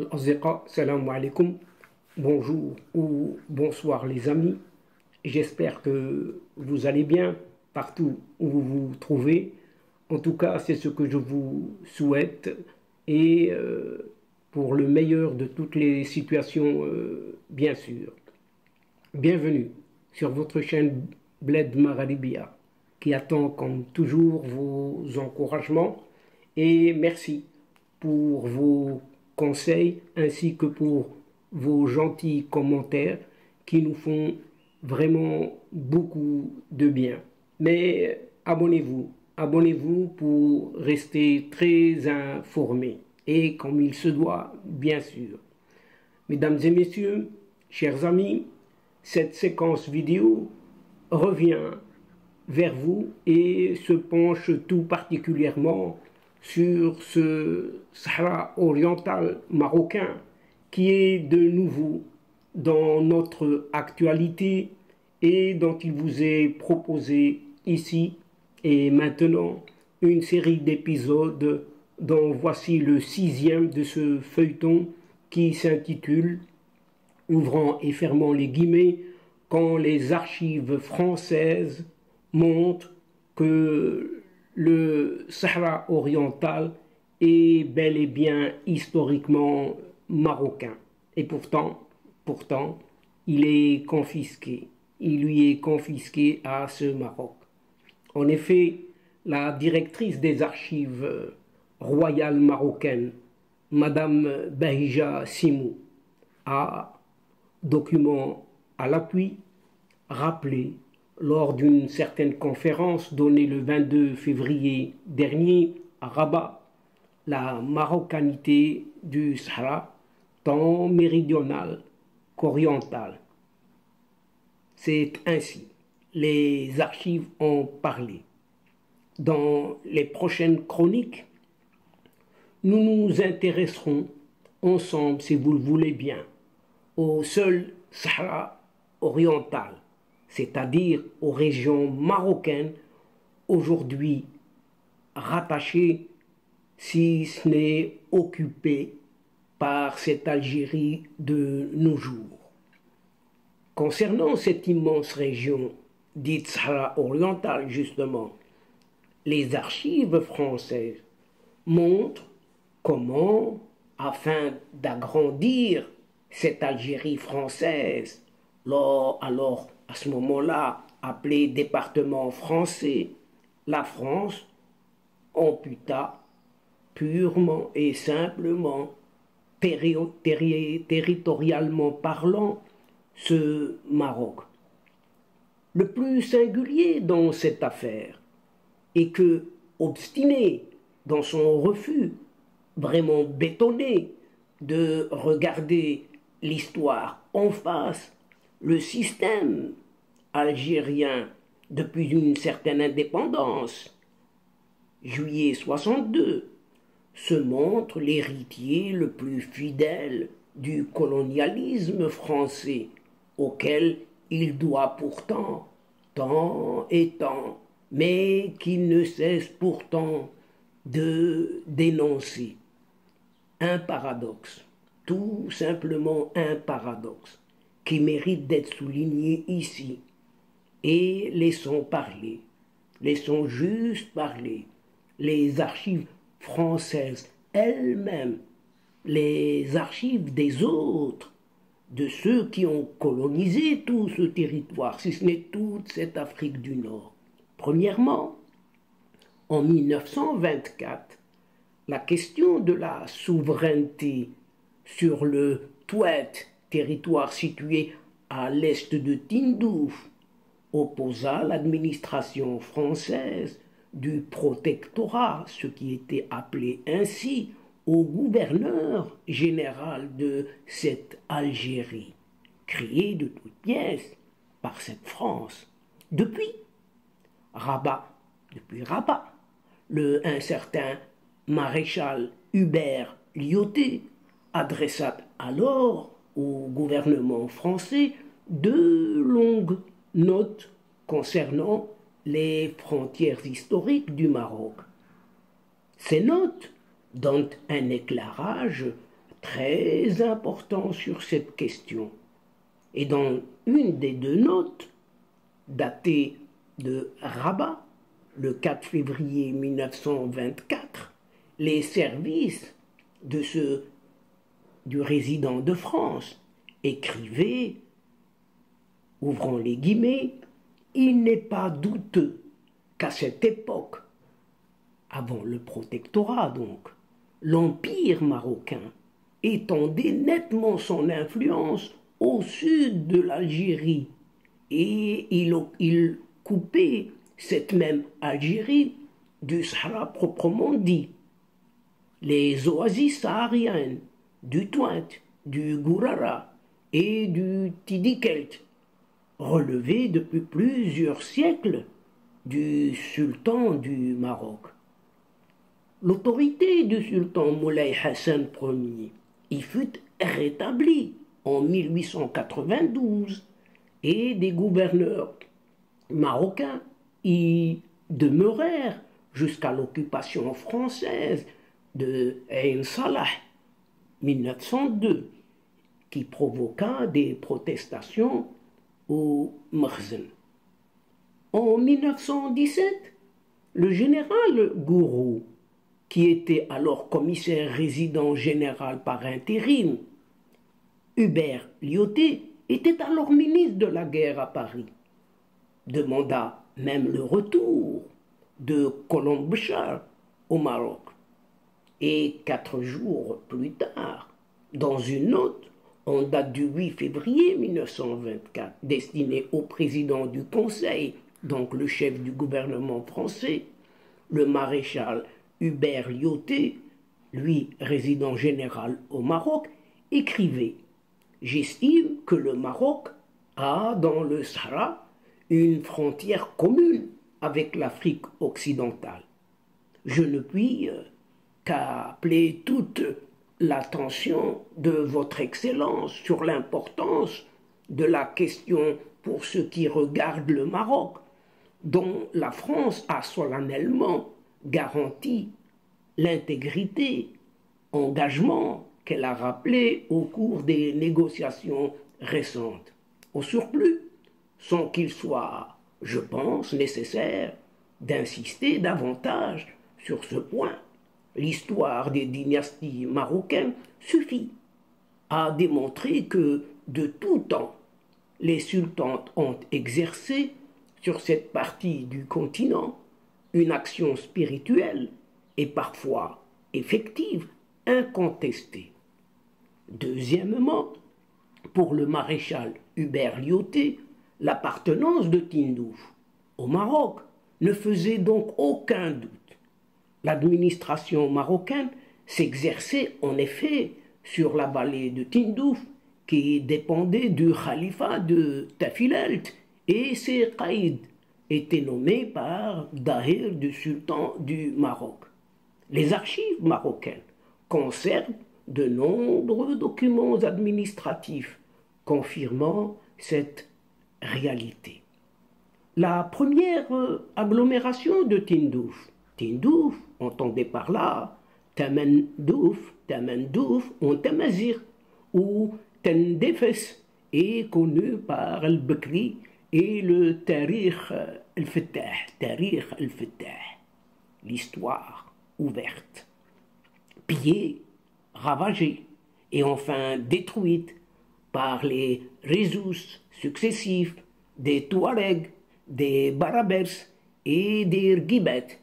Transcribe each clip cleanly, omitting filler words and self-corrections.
الأصدقاء salam alaikum, bonjour ou bonsoir les amis, j'espère que vous allez bien partout où vous vous trouvez. En tout cas, c'est ce que je vous souhaite et pour le meilleur de toutes les situations, bien sûr. Bienvenue sur votre chaîne Bled Maralibia qui attend comme toujours vos encouragements et merci pour vos conseils ainsi que pour vos gentils commentaires qui nous font vraiment beaucoup de bien. Mais abonnez-vous pour rester très informés et comme il se doit, bien sûr. Mesdames et messieurs, chers amis, cette séquence vidéo revient vers vous et se penche tout particulièrement sur ce Sahara oriental marocain qui est de nouveau dans notre actualité et dont il vous est proposé ici et maintenant une série d'épisodes dont voici le 6e de ce feuilleton qui s'intitule, ouvrant et fermant les guillemets, quand les archives françaises montrent que le Sahara oriental est bel et bien historiquement marocain. Et pourtant, il est confisqué. Il lui est confisqué à ce Maroc. En effet, la directrice des archives royales marocaines, Madame Bahija Simou, a, document à l'appui, rappelé lors d'une certaine conférence donnée le 22 février dernier à Rabat, la marocanité du Sahara, tant méridional qu'oriental. C'est ainsi, les archives ont parlé. Dans les prochaines chroniques, nous nous intéresserons ensemble, si vous le voulez bien, au seul Sahara oriental, c'est-à-dire aux régions marocaines aujourd'hui rattachées, si ce n'est occupées par cette Algérie de nos jours. Concernant cette immense région dite Sahara oriental, justement, les archives françaises montrent comment, afin d'agrandir cette Algérie française, alors à ce moment-là appelée département français, la France amputa purement et simplement, territorialement parlant, ce Maroc. Le plus singulier dans cette affaire est que, obstiné dans son refus, vraiment bétonné, de regarder l'histoire en face, le système algérien, depuis une certaine indépendance, juillet 62, se montre l'héritier le plus fidèle du colonialisme français, auquel il doit pourtant tant et tant, mais qu'il ne cesse pourtant de dénoncer. Un paradoxe, tout simplement un paradoxe, qui mérite d'être souligné ici. Et laissons juste parler les archives françaises elles-mêmes, les archives des autres, de ceux qui ont colonisé tout ce territoire, si ce n'est toute cette Afrique du Nord. Premièrement, en 1924, la question de la souveraineté sur le Touet, territoire situé à l'est de Tindouf, opposa l'administration française du protectorat, ce qui était appelé ainsi, au gouverneur général de cette Algérie, créée de toutes pièces par cette France. Depuis Rabat, un certain maréchal Hubert Lyautey adressa alors au gouvernement français de longues notes concernant les frontières historiques du Maroc. Ces notes donnent un éclairage très important sur cette question. Et dans une des deux notes, datée de Rabat, le 4 février 1924, les services du résident de France écrivaient, ouvrons les guillemets, il n'est pas douteux qu'à cette époque, avant le protectorat donc, l'Empire marocain étendait nettement son influence au sud de l'Algérie et il coupait cette même Algérie du Sahara proprement dit. Les oasis sahariennes du Twint, du Gourara et du Tidikelt relevaient depuis plusieurs siècles du sultan du Maroc. L'autorité du sultan Moulay Hassan Ier y fut rétablie en 1892 et des gouverneurs marocains y demeurèrent jusqu'à l'occupation française de Ain Salah 1902 qui provoqua des protestations au Makhzen. En 1917, le général Gourou, qui était alors commissaire résident général par intérim, Hubert Lyautey était alors ministre de la guerre à Paris, demanda même le retour de Colomb Bechar au Maroc. Et 4 jours plus tard, dans une note en date du 8 février 1924, destinée au président du Conseil, donc le chef du gouvernement français, le maréchal Hubert Lyautey, lui résident général au Maroc, écrivait « J'estime que le Maroc a dans le Sahara une frontière commune avec l'Afrique occidentale. Je ne puis qu'appeler toute l'attention de votre Excellence sur l'importance de la question pour ce qui regarde le Maroc, dont la France a solennellement garanti l'intégrité, engagement qu'elle a rappelé au cours des négociations récentes. Au surplus, sans qu'il soit, je pense, nécessaire d'insister davantage sur ce point, l'histoire des dynasties marocaines suffit à démontrer que, de tout temps, les sultans ont exercé sur cette partie du continent une action spirituelle et parfois effective, incontestée. Deuxièmement, pour le maréchal Hubert Lyautey, l'appartenance de Tindouf au Maroc ne faisait donc aucun doute. L'administration marocaine s'exerçait en effet sur la vallée de Tindouf, qui dépendait du califat de Tafilalt, et ses caïds étaient nommés par Dahir du sultan du Maroc. Les archives marocaines conservent de nombreux documents administratifs confirmant cette réalité. La première agglomération de Tindouf, Tindouf, entendez par là Tamandouf ou Tamazir, ou Tendefes, est connue par Al-Bakri et le Tarikh al-Fattah, l'histoire ouverte, pillée, ravagée et enfin détruite par les Rhésus successifs des Touaregs, des Barabers et des Rgibet.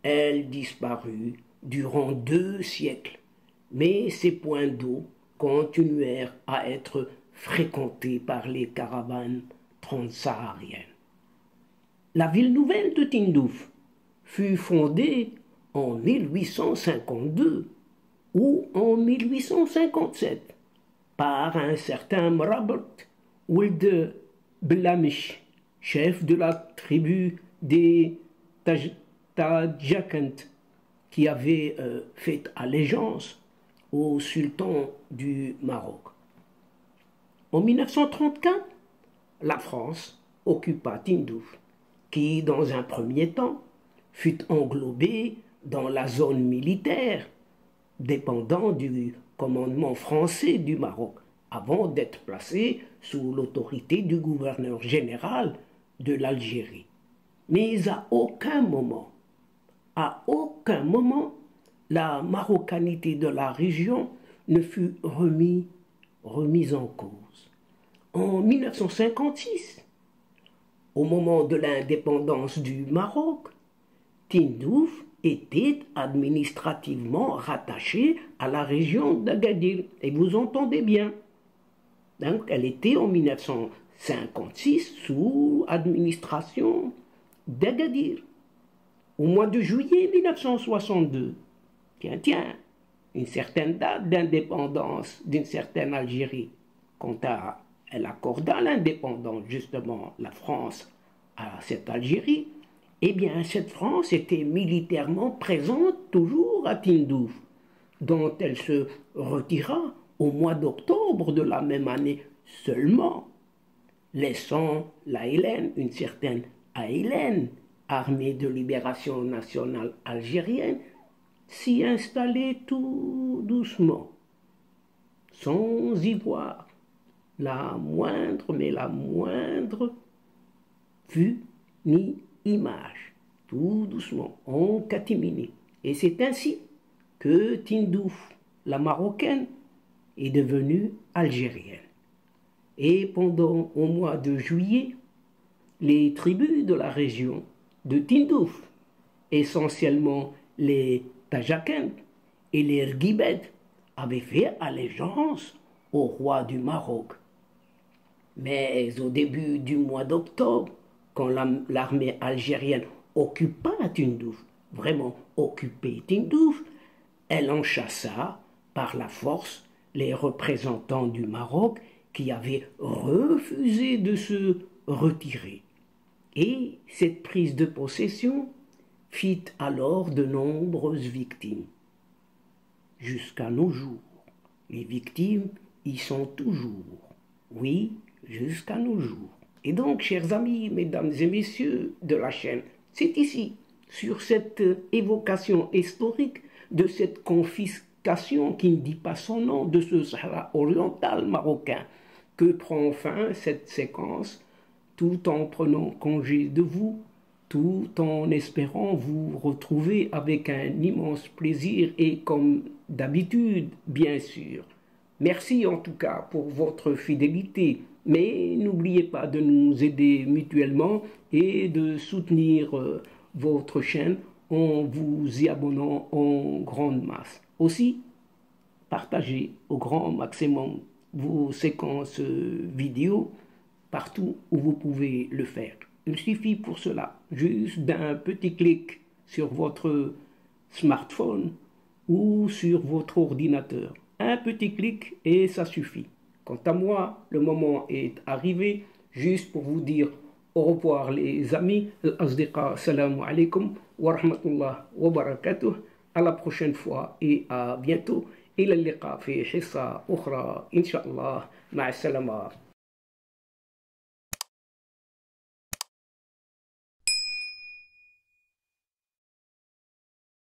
Elle disparut durant 2 siècles, mais ces points d'eau continuèrent à être fréquentés par les caravanes transsahariennes. La ville nouvelle de Tindouf fut fondée en 1852 ou en 1857 par un certain Mrabat Ould Blamish, chef de la tribu des Tadjakent, qui avait fait allégeance au sultan du Maroc. En 1934, la France occupa Tindouf, qui, dans un premier temps, fut englobée dans la zone militaire dépendant du commandement français du Maroc avant d'être placé sous l'autorité du gouverneur général de l'Algérie. Mais à aucun moment, la marocanité de la région ne fut remise en cause. En 1956, au moment de l'indépendance du Maroc, Tindouf était administrativement rattachée à la région d'Agadir. Et vous entendez bien. Donc, elle était en 1956 sous administration d'Agadir. Au mois de juillet 1962, tiens, une certaine date d'indépendance d'une certaine Algérie. Quant à elle accorda l'indépendance, justement, la France à cette Algérie, eh bien, cette France était militairement présente toujours à Tindouf, dont elle se retira au mois d'octobre de la même année seulement, laissant l'ALN, une certaine ALN, Armée de libération nationale algérienne, s'y installer tout doucement, sans y voir la moindre vue ni image, tout doucement, en catimini. Et c'est ainsi que Tindouf, la Marocaine, est devenue algérienne. Et pendant au mois de juillet, les tribus de la région de Tindouf, essentiellement les Tajakens et les Erguibèdes, avaient fait allégeance au roi du Maroc. Mais au début du mois d'octobre, quand l'armée algérienne occupa Tindouf, vraiment occupait Tindouf, elle en chassa par la force les représentants du Maroc qui avaient refusé de se retirer. Et cette prise de possession fit alors de nombreuses victimes. Jusqu'à nos jours, les victimes y sont toujours. Oui, jusqu'à nos jours. Et donc, chers amis, mesdames et messieurs de la chaîne, c'est ici, sur cette évocation historique de cette confiscation qui ne dit pas son nom de ce Sahara oriental marocain, que prend fin cette séquence, tout en prenant congé de vous, tout en espérant vous retrouver avec un immense plaisir et comme d'habitude, bien sûr. Merci en tout cas pour votre fidélité, mais n'oubliez pas de nous aider mutuellement et de soutenir votre chaîne en vous y abonnant en grande masse. Aussi, partagez au grand maximum vos séquences vidéo partout où vous pouvez le faire. Il suffit pour cela juste d'un petit clic sur votre smartphone ou sur votre ordinateur. Un petit clic et ça suffit. Quant à moi, le moment est arrivé juste pour vous dire au revoir les amis. Al-Asdiqa, salam alaikum wa rahmatullah wa barakatuh. À la prochaine fois et à bientôt. إلى اللقاء في حصة أخرى إن شاء الله مع السلامة.